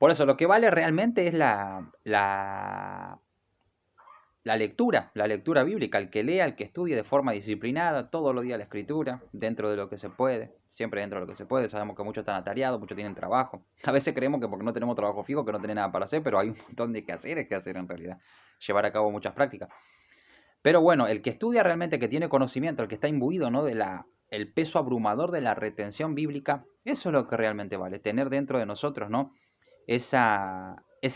Por eso lo que vale realmente es la lectura bíblica, el que lea, el que estudie de forma disciplinada, todos los días la escritura, dentro de lo que se puede, siempre dentro de lo que se puede. Sabemos que muchos están atareados, muchos tienen trabajo. A veces creemos que porque no tenemos trabajo fijo, que no tenemos nada para hacer, pero hay un montón de quehaceres que hacer en realidad. Llevar a cabo muchas prácticas. Pero bueno, el que estudia realmente, que tiene conocimiento, el que está imbuido, ¿no?, de el peso abrumador de la retención bíblica, eso es lo que realmente vale, tener dentro de nosotros, ¿no?, ese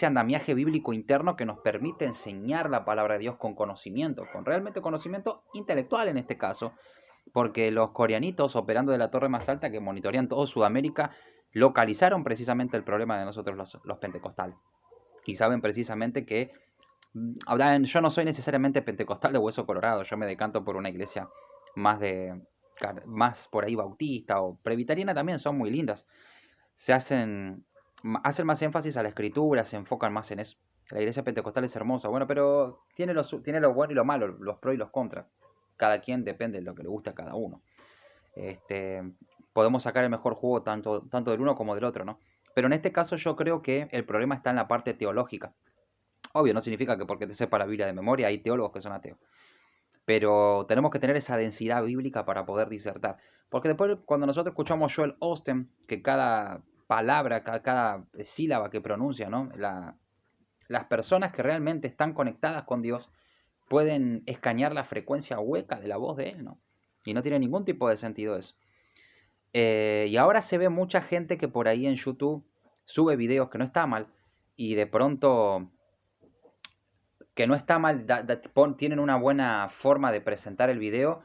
andamiaje bíblico interno que nos permite enseñar la palabra de Dios con conocimiento, con realmente conocimiento intelectual en este caso, porque los coreanitos operando de la torre más alta que monitorean todo Sudamérica localizaron precisamente el problema de nosotros los pentecostales y saben precisamente que yo no soy necesariamente pentecostal de hueso colorado, yo me decanto por una iglesia más más por ahí bautista o presbiteriana, también son muy lindas. Hacen más énfasis a la escritura, se enfocan más en eso. La iglesia pentecostal es hermosa, bueno, pero tiene lo bueno y lo malo, los pros y los contras. Cada quien depende de lo que le guste a cada uno. Este, Podemos sacar el mejor jugo tanto del uno como del otro, ¿no? Pero en este caso yo creo que el problema está en la parte teológica. Obvio, no significa que porque te sepa la Biblia de memoria hay teólogos que son ateos. Pero tenemos que tener esa densidad bíblica para poder disertar. Porque después cuando nosotros escuchamos Joel Osteen, que cada palabra, cada sílaba que pronuncia, ¿no?, las personas que realmente están conectadas con Dios pueden escanear la frecuencia hueca de la voz de Él, ¿no? Y no tiene ningún tipo de sentido eso. Y ahora se ve mucha gente que por ahí en YouTube sube videos, que no está mal, y de pronto, que no está mal, tienen una buena forma de presentar el video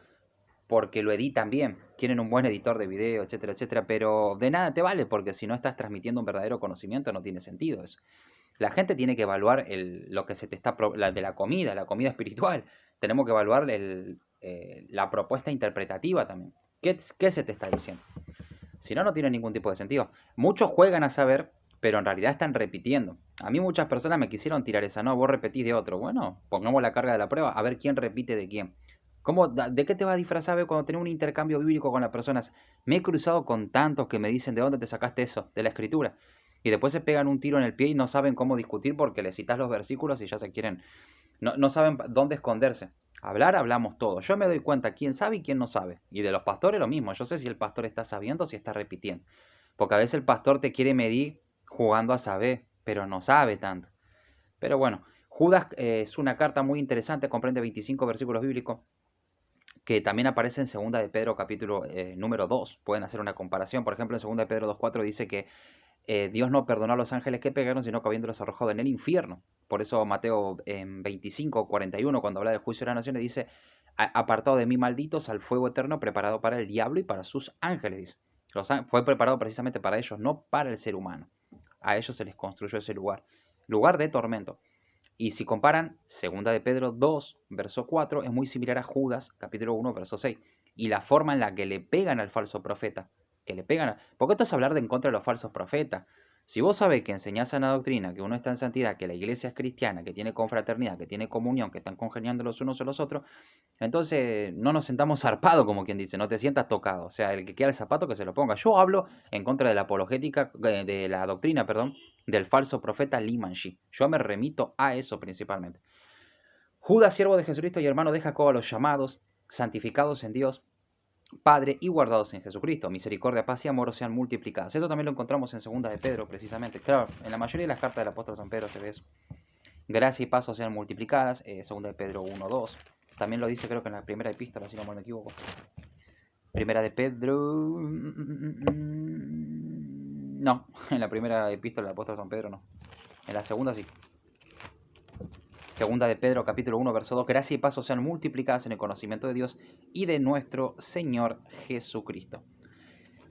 porque lo editan bien, tienen un buen editor de video, etcétera, etcétera, pero de nada te vale porque si no estás transmitiendo un verdadero conocimiento no tiene sentido eso. La gente tiene que evaluar lo que se te está, de la comida espiritual. Tenemos que evaluar la propuesta interpretativa también. ¿Qué se te está diciendo? Si no, no tiene ningún tipo de sentido. Muchos juegan a saber, pero en realidad están repitiendo. A mí muchas personas me quisieron tirar esa, no, vos repetís de otro. Bueno, pongamos la carga de la prueba, a ver quién repite de quién. ¿De qué te vas a disfrazar cuando tenés un intercambio bíblico con las personas? Me he cruzado con tantos que me dicen, ¿de dónde te sacaste eso? De la escritura. Y después se pegan un tiro en el pie y no saben cómo discutir porque les citas los versículos y ya se quieren, no saben dónde esconderse. Hablar, hablamos todos. Yo me doy cuenta quién sabe y quién no sabe. Y de los pastores lo mismo. Yo sé si el pastor está sabiendo o si está repitiendo. Porque a veces el pastor te quiere medir jugando a saber, pero no sabe tanto. Pero bueno, Judas es una carta muy interesante, comprende 25 versículos bíblicos, que también aparece en 2 de Pedro capítulo número 2. Pueden hacer una comparación. Por ejemplo, en 2 de Pedro 2.4 dice que Dios no perdonó a los ángeles que pecaron, sino que habiéndolos arrojado en el infierno. Por eso Mateo en 25:41, cuando habla del juicio de las naciones, dice, apartado de mí malditos al fuego eterno preparado para el diablo y para sus ángeles. Dice. Fue preparado precisamente para ellos, no para el ser humano. A ellos se les construyó ese lugar de tormento. Y si comparan, 2 de Pedro 2, verso 4, es muy similar a Judas, capítulo 1, verso 6. Y la forma en la que le pegan al falso profeta, porque esto es hablar de en contra de los falsos profetas. Si vos sabés que enseñás en la doctrina, que uno está en santidad, que la iglesia es cristiana, que tiene confraternidad, que tiene comunión, que están congeniando los unos a los otros, entonces no nos sentamos zarpados, como quien dice, no te sientas tocado. O sea, el que quiera el zapato que se lo ponga. Yo hablo en contra de la apologética, de la doctrina, perdón, del falso profeta Limanshi. Yo me remito a eso principalmente. Judas, siervo de Jesucristo y hermano de Jacob, a los llamados, santificados en Dios, Padre, y guardados en Jesucristo. Misericordia, paz y amor sean multiplicados. Eso también lo encontramos en 2 de Pedro, precisamente. Claro, en la mayoría de las cartas del apóstol San Pedro se ve eso. Gracia y paz sean multiplicadas. 2 de Pedro 1:2. También lo dice, creo que en la primera epístola, si no me equivoco. Primera de Pedro... No, en la primera epístola del apóstol San Pedro no. En la segunda sí. Segunda de Pedro, capítulo 1, verso 2. Gracia y paz sean multiplicadas en el conocimiento de Dios y de nuestro Señor Jesucristo.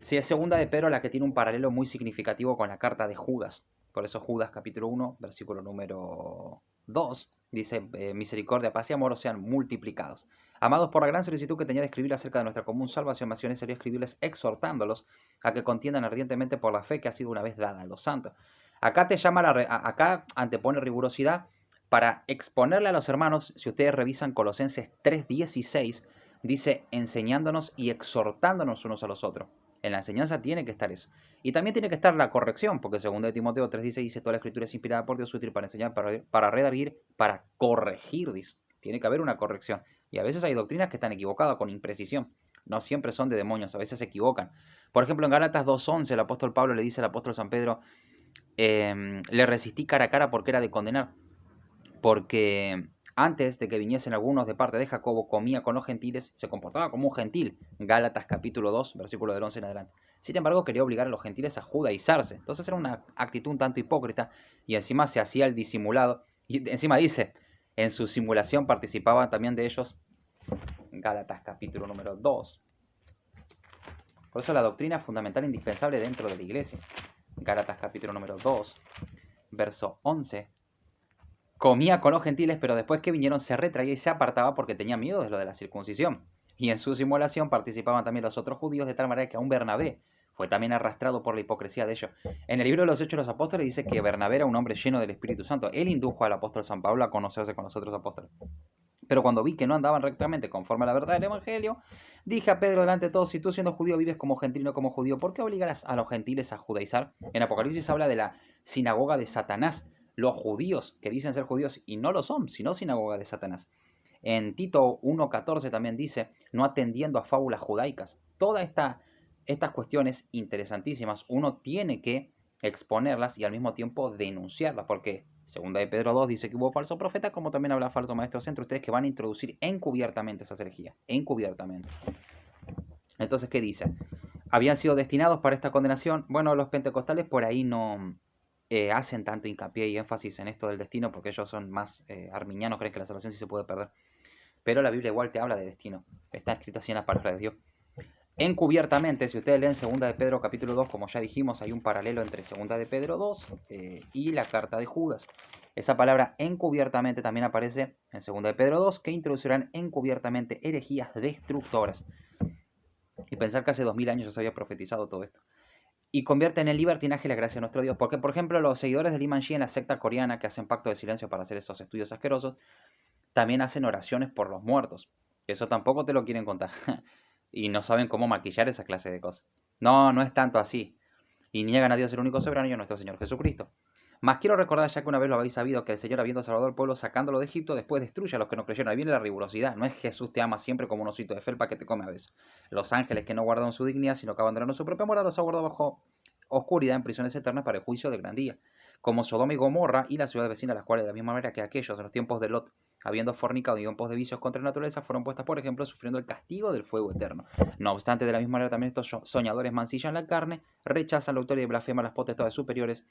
Sí, es segunda de Pedro la que tiene un paralelo muy significativo con la carta de Judas. Por eso Judas, capítulo 1, versículo número 2, dice, misericordia, paz y amor sean multiplicados. Amados, por la gran solicitud que tenía de escribir acerca de nuestra común salvación, más bien sería escribirles exhortándolos a que contiendan ardientemente por la fe que ha sido una vez dada a los santos. Acá acá antepone rigurosidad para exponerle a los hermanos. Si ustedes revisan Colosenses 3:16, dice enseñándonos y exhortándonos unos a los otros. En la enseñanza tiene que estar eso. Y también tiene que estar la corrección, porque según de Timoteo 3:16 dice, toda la escritura es inspirada por Dios, útil para enseñar, para redarguir, para corregir, dice. Tiene que haber una corrección. Y a veces hay doctrinas que están equivocadas con imprecisión. No siempre son de demonios, a veces se equivocan. Por ejemplo, en Gálatas 2:11 el apóstol Pablo le dice al apóstol San Pedro, le resistí cara a cara porque era de condenar. Porque antes de que viniesen algunos de parte de Jacobo, comía con los gentiles, se comportaba como un gentil. Gálatas capítulo 2, versículo del 11 en adelante. Sin embargo, quería obligar a los gentiles a judaizarse. Entonces era una actitud un tanto hipócrita y encima se hacía el disimulado. Y encima dice, en su simulación participaban también de ellos. Gálatas capítulo número 2. Por eso la doctrina es fundamental e indispensable dentro de la iglesia. Gálatas capítulo número 2, verso 11. Comía con los gentiles, pero después que vinieron se retraía y se apartaba porque tenía miedo de lo de la circuncisión. Y en su simulación participaban también los otros judíos, de tal manera que aún Bernabé fue también arrastrado por la hipocresía de ellos. En el libro de los Hechos de los Apóstoles dice que Bernabé era un hombre lleno del Espíritu Santo. Él indujo al apóstol San Pablo a conocerse con los otros apóstoles. Pero cuando vi que no andaban rectamente conforme a la verdad del Evangelio, dije a Pedro delante de todos, si tú siendo judío vives como gentil y no como judío, ¿por qué obligarás a los gentiles a judaizar? En Apocalipsis habla de la sinagoga de Satanás, los judíos que dicen ser judíos y no lo son, sino sinagoga de Satanás. En Tito 1:14 también dice, no atendiendo a fábulas judaicas. Todas estas cuestiones interesantísimas, uno tiene que exponerlas y al mismo tiempo denunciarlas, porque segunda de Pedro 2 dice que hubo falso profeta, como también habrá falsos maestros entre ustedes que van a introducir encubiertamente esas herejías, encubiertamente. Entonces, ¿qué dice? ¿Habían sido destinados para esta condenación? Bueno, los pentecostales por ahí no hacen tanto hincapié y énfasis en esto del destino, porque ellos son más arminianos, creen que la salvación sí se puede perder. Pero la Biblia igual te habla de destino, está escrito así en la palabra de Dios. Encubiertamente, si ustedes leen 2 de Pedro capítulo 2, como ya dijimos, hay un paralelo entre 2 de Pedro 2 y la carta de Judas. Esa palabra encubiertamente también aparece en 2 de Pedro 2, que introducirán encubiertamente herejías destructoras. Y pensar que hace 2000 años ya se había profetizado todo esto. Y convierten en libertinaje la gracia de nuestro Dios. Porque, por ejemplo, los seguidores del Iman Shi en la secta coreana que hacen pacto de silencio para hacer esos estudios asquerosos, también hacen oraciones por los muertos. Eso tampoco te lo quieren contar. Y no saben cómo maquillar esa clase de cosas. No, no es tanto así. Y niegan a Dios el único soberano y a nuestro Señor Jesucristo. Mas quiero recordar, ya que una vez lo habéis sabido, que el Señor, habiendo salvado al pueblo sacándolo de Egipto, después destruye a los que no creyeron. Ahí viene la rigurosidad. No es Jesús te ama siempre como un osito de felpa que te come a veces. Los ángeles que no guardaron su dignidad, sino que abandonaron su propia morada, los ha guardado bajo oscuridad en prisiones eternas para el juicio del gran día. Como Sodoma y Gomorra y las ciudades vecinas, las cuales de la misma manera que aquellos en los tiempos de Lot, habiendo fornicado y en pos de vicios contra la naturaleza, fueron puestas, por ejemplo, sufriendo el castigo del fuego eterno. No obstante, de la misma manera también estos soñadores mancillan la carne, rechazan la autoridad y blasfeman las potestades superiores.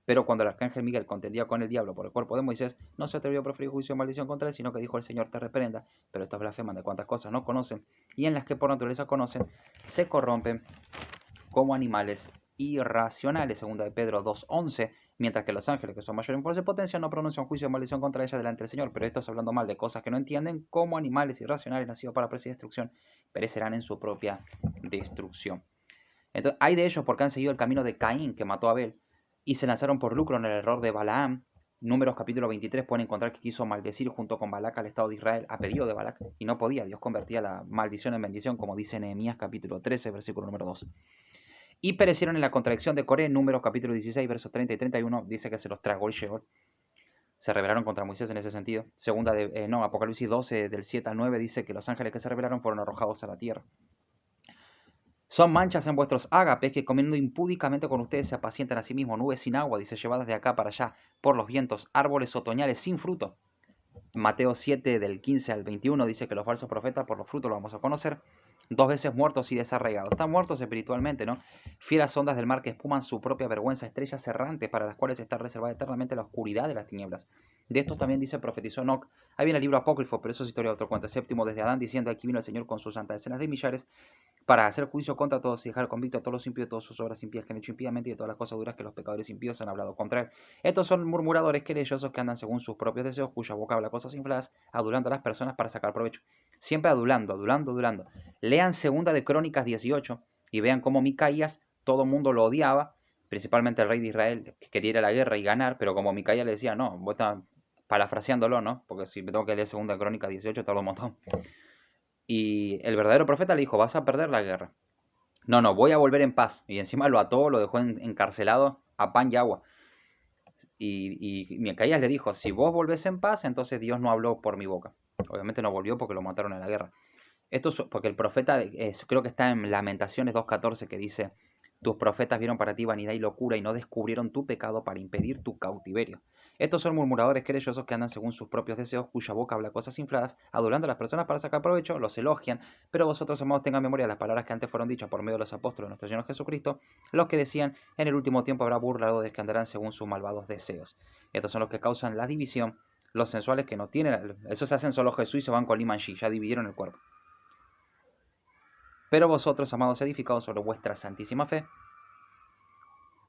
Pero cuando el arcángel Miguel contendía con el diablo por el cuerpo de Moisés, no se atrevió a proferir juicio o maldición contra él, sino que dijo: el Señor te reprenda. Pero estos blasfeman de cuantas cosas no conocen, y en las que por naturaleza conocen, se corrompen como animales irracionales. Segunda de Pedro 2:11. Mientras que los ángeles, que son mayores en fuerza y potencia, no pronuncian juicio o maldición contra ella delante del Señor. Pero estos, hablando mal de cosas que no entienden, como animales irracionales nacidos para presa y destrucción, perecerán en su propia destrucción. Entonces, hay de ellos porque han seguido el camino de Caín, que mató a Abel, y se lanzaron por lucro en el error de Balaam. Números capítulo 23 pueden encontrar que quiso maldecir junto con Balac al Estado de Israel, a pedido de Balac, y no podía. Dios convertía la maldición en bendición, como dice Nehemías capítulo 13, versículo número 2. Y perecieron en la contradicción de Coré. Números capítulo 16, versos 30 y 31, dice que se los tragó el Sheol. Se rebelaron contra Moisés en ese sentido. Apocalipsis 12, del 7 al 9, dice que los ángeles que se rebelaron fueron arrojados a la tierra. Son manchas en vuestros ágapes que comiendo impúdicamente con ustedes se apacientan a sí mismos, nubes sin agua, dice, llevadas de acá para allá por los vientos, árboles otoñales sin fruto. Mateo 7 del 15 al 21 dice que los falsos profetas por los frutos los vamos a conocer. 2 veces muertos y desarraigados. Están muertos espiritualmente, ¿no? Fieras ondas del mar que espuman su propia vergüenza, estrellas errantes para las cuales está reservada eternamente la oscuridad de las tinieblas. De estos también dice, profetizó Enoc. Ahí viene el libro apócrifo, pero eso es historia de otro cuento. Séptimo desde Adán, diciendo: aquí vino el Señor con sus santas decenas de millares para hacer juicio contra todos y dejar convicto a todos los impíos de todas sus obras impías que han hecho impíamente y de todas las cosas duras que los pecadores impíos han hablado contra él. Estos son murmuradores querellosos que andan según sus propios deseos, cuya boca habla cosas infladas, adulando a las personas para sacar provecho. Siempre adulando. Lean 2 de Crónicas 18 y vean cómo Micaías, todo el mundo lo odiaba, principalmente el rey de Israel, que quería ir a la guerra y ganar, pero como Micaías le decía, no, vos estás parafraseándolo, ¿no? Porque si me tengo que leer 2 de Crónicas 18, tardo un montón. Y el verdadero profeta le dijo: vas a perder la guerra. No, no, voy a volver en paz. Y encima lo ató, lo dejó encarcelado a pan y agua. Y Micaías le dijo, si vos volvés en paz, entonces Dios no habló por mi boca. Obviamente no volvió porque lo mataron en la guerra. Esto es porque el profeta, creo que está en Lamentaciones 2.14, que dice, tus profetas vieron para ti vanidad y locura y no descubrieron tu pecado para impedir tu cautiverio. Estos son murmuradores querellosos que andan según sus propios deseos, cuya boca habla cosas infladas, adulando a las personas para sacar provecho, los elogian, pero vosotros, amados, tengan memoria de las palabras que antes fueron dichas por medio de los apóstoles de nuestro Señor Jesucristo, los que decían, en el último tiempo habrá burladores que andarán según sus malvados deseos. Estos son los que causan la división, los sensuales que no tienen, esos se hacen solo Jesús y se van con Limanshi, ya dividieron el cuerpo. Pero vosotros, amados, edificados sobre vuestra santísima fe,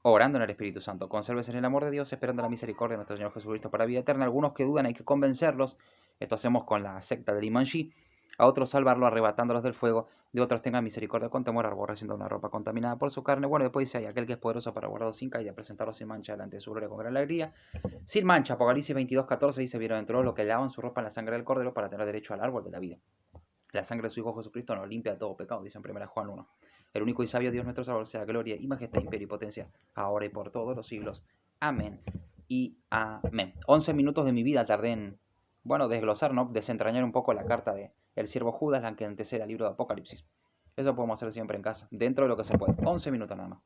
orando en el Espíritu Santo, consérvese en el amor de Dios, esperando la misericordia de nuestro Señor Jesucristo para vida eterna. Algunos que dudan hay que convencerlos, esto hacemos con la secta del Imanji, a otros salvarlo arrebatándolos del fuego, de otros tengan misericordia con temor, aborreciendo una ropa contaminada por su carne. Bueno, después dice, hay aquel que es poderoso para guardarlos sin caída, presentarlos sin mancha delante de su gloria con gran alegría. Sin mancha, Apocalipsis 22.14 dice, vieron dentro lo que lavan su ropa en la sangre del Cordero para tener derecho al árbol de la vida. La sangre de su Hijo Jesucristo nos limpia de todo pecado, dice en 1 Juan 1. El único y sabio Dios nuestro Salvador sea gloria y majestad, imperio y potencia, ahora y por todos los siglos. Amén y amén. 11 minutos de mi vida tardé en, bueno, desglosar, ¿no? Desentrañar un poco la carta de el siervo Judas, la que antecede al libro de Apocalipsis. Eso podemos hacer siempre en casa, dentro de lo que se puede. 11 minutos nada más.